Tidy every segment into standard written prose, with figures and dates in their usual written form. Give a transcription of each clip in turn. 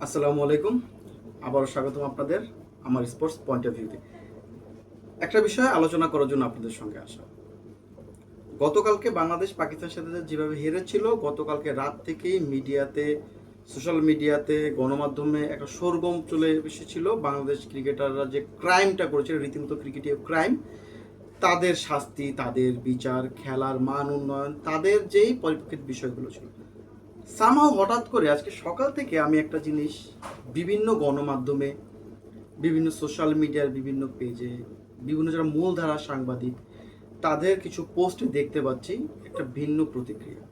আসসালামু আলাইকুম। আবারও স্বাগতম আপনাদের আমার স্পোর্টস পয়েন্ট অফ ভিউতে। একটা বিষয় আলোচনা করার জন্য আপনাদের সঙ্গে আসা। গতকালকে বাংলাদেশ পাকিস্তানের সাথে যেভাবে হেরেছিল, গতকালকে রাত থেকেই মিডিয়াতে, সোশ্যাল মিডিয়াতে, গণমাধ্যমে একটা শোরগোল চলে এসেছিল। বাংলাদেশ ক্রিকেটাররা যে ক্রাইমটা করেছিল, রীতিমতো ক্রিকেটীয় ক্রাইম, তাদের শাস্তি, তাদের বিচার, খেলার মান উন্নয়ন, তাদের যেই পরিপ্রেক্ষিত বিষয়গুলো ছিল। সামহাও হঠাৎ করে আজকে সকাল থেকে আমি একটা জিনিস বিভিন্ন গণমাধ্যমে, বিভিন্ন সোশ্যাল মিডিয়ার বিভিন্ন পেজে, বিভিন্ন যারা মূলধারা সাংবাদিক, তাদের কিছু পোস্টে দেখতে পাচ্ছি একটা ভিন্ন প্রতিক্রিয়া।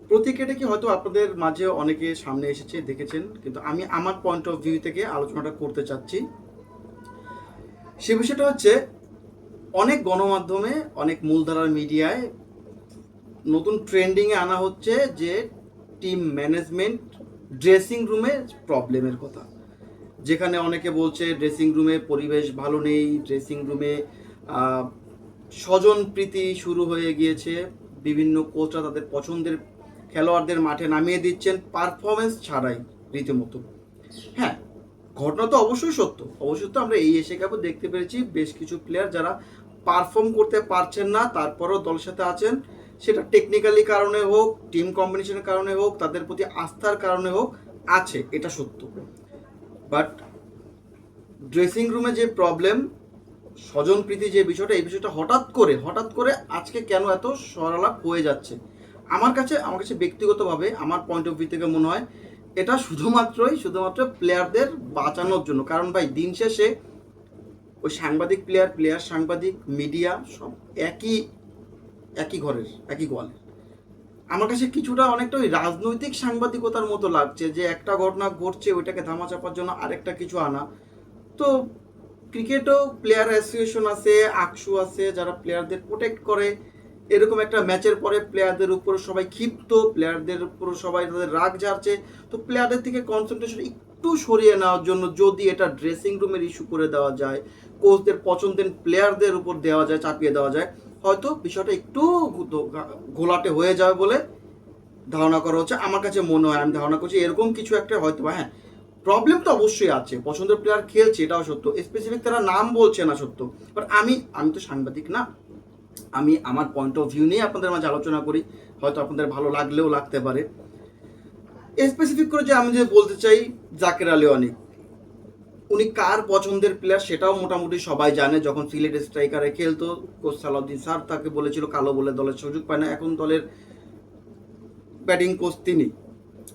প্রতিক্রিয়াটা কি হয়তো আপনাদের মাঝে অনেকে সামনে এসেছে, দেখেছেন, কিন্তু আমি আমার পয়েন্ট অফ ভিউ থেকে আলোচনাটা করতে চাচ্ছি। সে বিষয়টা হচ্ছে, অনেক গণমাধ্যমে, অনেক মূলধারার মিডিয়ায় নতুন ট্রেন্ডিংয়ে আনা হচ্ছে যে টিম ম্যানেজমেন্ট, ড্রেসিং রুমে প্রবলেমের কথা। যেখানে অনেকে বলছে ড্রেসিং রুমে পরিবেশ ভালো নেই, ড্রেসিং রুমে স্বজন প্রীতি শুরু হয়ে গিয়েছে, বিভিন্ন কোচরা তাদের পছন্দের খেলোয়াড়দের মাঠে নামিয়ে দিচ্ছেন পারফরমেন্স ছাড়াই, রীতিমতো। হ্যাঁ, ঘটনা তো অবশ্যই সত্য, অবশ্যই তো আমরা এই এশিয়া কাপে দেখতে পেরেছি বেশ কিছু প্লেয়ার যারা পারফর্ম করতে পারছেন না, তারপরও দলের সাথে আছেন। সেটা টেকনিক্যালি কারণে হোক, টিম কম্বিনেশনের কারণে হোক, তাদের প্রতি আস্থার কারণে হোক, আছে, এটা সত্য। বাট ড্রেসিং রুমে যে প্রবলেম, স্বজনপ্রীতি যে বিষয়টা, এই বিষয়টা হঠাৎ করে আজকে কেন এত সরালাপ হয়ে যাচ্ছে? আমার কাছে ব্যক্তিগতভাবে, আমার পয়েন্ট অফ ভিউ থেকে মনে হয় এটা শুধুমাত্র প্লেয়ারদের বাঁচানোর জন্য। কারণ ভাই, দিন শেষে ওই সাংবাদিক, প্লেয়ার সাংবাদিক, মিডিয়া সব একই ঘরের, একই গোয়ালের। আমার কাছে কিছুটা অনেকটা ওই রাজনৈতিক সাংবাদিকতার মতো লাগছে, যে একটা ঘটনা ঘটছে ওইটাকে ধামাচাপার জন্য আরেকটা কিছু আনা। তো ক্রিকেটও প্লেয়ার অ্যাসোসিয়েশন আছে, আকসু আছে, যারা প্লেয়ারদের প্রোটেক্ট করে। এরকম একটা ম্যাচের পরে প্লেয়ারদের উপর সবাই ক্ষিপ্ত, প্লেয়ারদের উপর সবাই তাদের রাগ ঝাড়ছে। তো প্লেয়ারদের থেকে কনসেন্ট্রেশন একটু সরিয়ে নেওয়ার জন্য যদি এটা ড্রেসিং রুমের ইস্যু করে দেওয়া যায়, কোচদের পছন্দের প্লেয়ারদের উপর দেওয়া যায়, চাপিয়ে দেওয়া যায়, হয়তো বিষয়টা একটু ঘোলাটে হয়ে যাবে বলে ধারণা করা হচ্ছে। আমার কাছে মনে হয়, আমি ধারণা করছি এরকম কিছু একটা হয়তো। হ্যাঁ, প্রবলেম তো অবশ্যই আছে, পছন্দের প্লেয়ার খেলছে, এটাও সত্য, স্পেসিফিক তারা নাম বলছে না, সত্য। বাট আমি তো সাংবাদিক না, আমি আমার পয়েন্ট অফ ভিউ নিয়ে আপনাদের মাঝে আলোচনা করি, হয়তো আপনাদের ভালো লাগলেও লাগতে পারে। স্পেসিফিক করে যে আমি যে বলতে চাই, জাকের আলী অনেক, উনি কার পছন্দের প্লেয়ার সেটাও মোটামুটি সবাই জানে। যখন সিলেট স্ট্রাইকারে খেলতো, কোচ সালাউদ্দিন স্যার তাকে বলেছিল কালো বলে দলের সুযোগ পায় না, এখন দলের ব্যাটিং কোচ তিনি,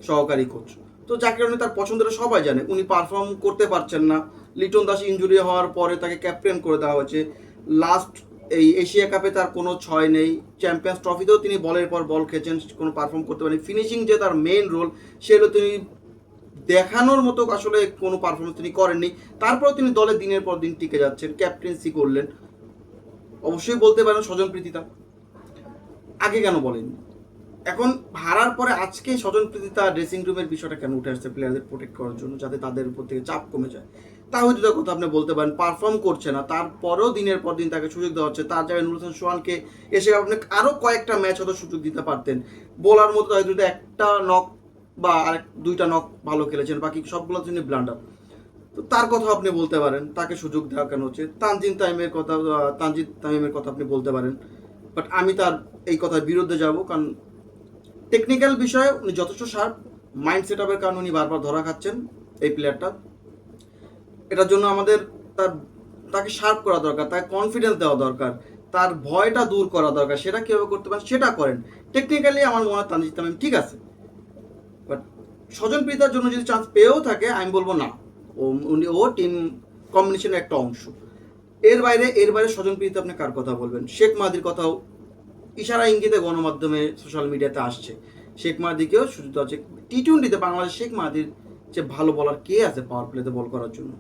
সহকারী কোচ। তো যার কারণে তার পছন্দের সবাই জানে, উনি পারফর্ম করতে পারছেন না। লিটন দাস ইঞ্জুরি হওয়ার পরে তাকে ক্যাপ্টেন করে দেওয়া হয়েছে। লাস্ট এই এশিয়া কাপে তার কোনো ছয় নেই, চ্যাম্পিয়ন্স ট্রফিতেও তিনি বলের পর বল খেয়েছেন, কোনো পারফর্ম করতে পারেনি। ফিনিশিং যে তার মেইন রোল, সেগুলো তিনি দেখানোর মতো আসলে কোনো পারফরমেন্স তিনি করেননি। তারপরেও তিনি দলে দিনের পর দিন টিকে যাচ্ছেন, ক্যাপ্টেন্সি করলেন। অবশ্যই বলতে পারেন স্বজনপ্রীতিতা, আগে কেন বলেননি? এখন হারার পরে আজকে স্বজনপ্রীতিতা ড্রেসিং রুমের বিষয়টা কেন উঠে আসছে? প্লেয়ারদের প্রোটেক্ট করার জন্য, যাতে তাদের উপর থেকে চাপ কমে যায়। তা হয়তো তার কথা আপনি বলতে পারেন, পারফর্ম করছে না, তারপরেও দিনের পর দিন তাকে সুযোগ দেওয়া হচ্ছে। তার জায়গায় নুর হোসেন সোহানকে এসে আপনি আরও কয়েকটা ম্যাচ হয়তো সুযোগ দিতে পারতেন। বোলার মতো হয়তো একটা নক বা আরেক দুইটা নক ভালো খেলেছেন, বাকি সবগুলো তিনি ব্লান্ডার। তো তার কথা আপনি বলতে পারেন, তাকে সুযোগ দেওয়া কেন হচ্ছে? তানজিদ তামিমের কথা আপনি বলতে পারেন। বাট আমি তার এই কথার বিরুদ্ধে যাব, কারণ টেকনিক্যাল বিষয়ে উনি যথেষ্ট শার্প, মাইন্ড সেট আপের কারণে উনি বারবার ধরা খাচ্ছেন এই প্লেয়ারটা। এটার জন্য আমাদের তার তাকে শার্প করা দরকার, তাকে কনফিডেন্স দেওয়া দরকার, তার ভয়টা দূর করা দরকার। সেটা কীভাবে করতে পারেন সেটা করেন। টেকনিক্যালি আমার মনে হয় তানজিদ তামিম ঠিক আছে, বাট স্বজনপ্রীতার জন্য যদি চান্স পেয়েও থাকে, আমি বলবো না, ও টিম কম্বিনেশনের একটা অংশ। এর বাইরে স্বজনপ্রীতি আপনি কার কথা বলবেন? শেখ মাহাদির কথাও ইশারা ইঙ্গিতে গণমাধ্যমে, সোশ্যাল মিডিয়াতে আসছে। শেখ মাহাদিকেও সুযোগ আছে। টি-20-তে বাংলাদেশ শেখ মাহাদির যে ভালো বলার কে আছে পাওয়ার প্লেতে বল করার জন্য?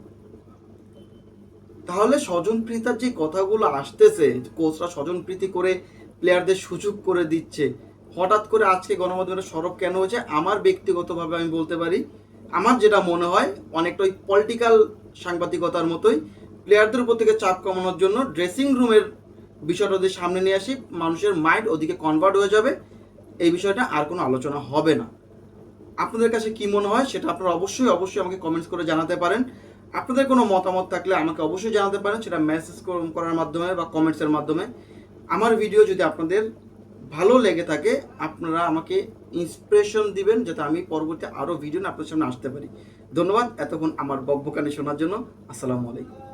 তাহলে স্বজনপ্রীতার যে কথাগুলো আসতেছে, কোচরা স্বজনপ্রীতি করে প্লেয়ারদের সুযোগ করে দিচ্ছে, হঠাৎ করে আজকে গণমাধ্যমের সরব কেন হয়েছে? আমার ব্যক্তিগতভাবে আমি বলতে পারি, আমার যেটা মনে হয় অনেকটা ওই পলিটিক্যাল সাংবাদিকতার মতোই, প্লেয়ারদের উপর থেকে চাপ কমানোর জন্য ড্রেসিং রুমের বিষয়টা যদি সামনে নিয়ে আসি, মানুষের মাইন্ড ওদিকে কনভার্ট হয়ে যাবে, এই বিষয়টা আর কোনো আলোচনা হবে না। আপনাদের কাছে কি মনে হয় সেটা আপনারা অবশ্যই আমাকে কমেন্টস করে জানাতে পারেন। আপনাদের কোনো মতামত থাকলে আমাকে অবশ্যই জানাতে পারেন, সেটা মেসেজ করার মাধ্যমে বা কমেন্টসের মাধ্যমে। আমার ভিডিও যদি আপনাদের ভালো লেগে থাকে আপনারা আমাকে ইন্সপিরেশন দিবেন যাতে আমি পরবর্তী আরও ভিডিও আপনার সামনে আসতে পারি। ধন্যবাদ এতক্ষণ আমার বকবকানি শোনার জন্য। আসসালামু আলাইকুম।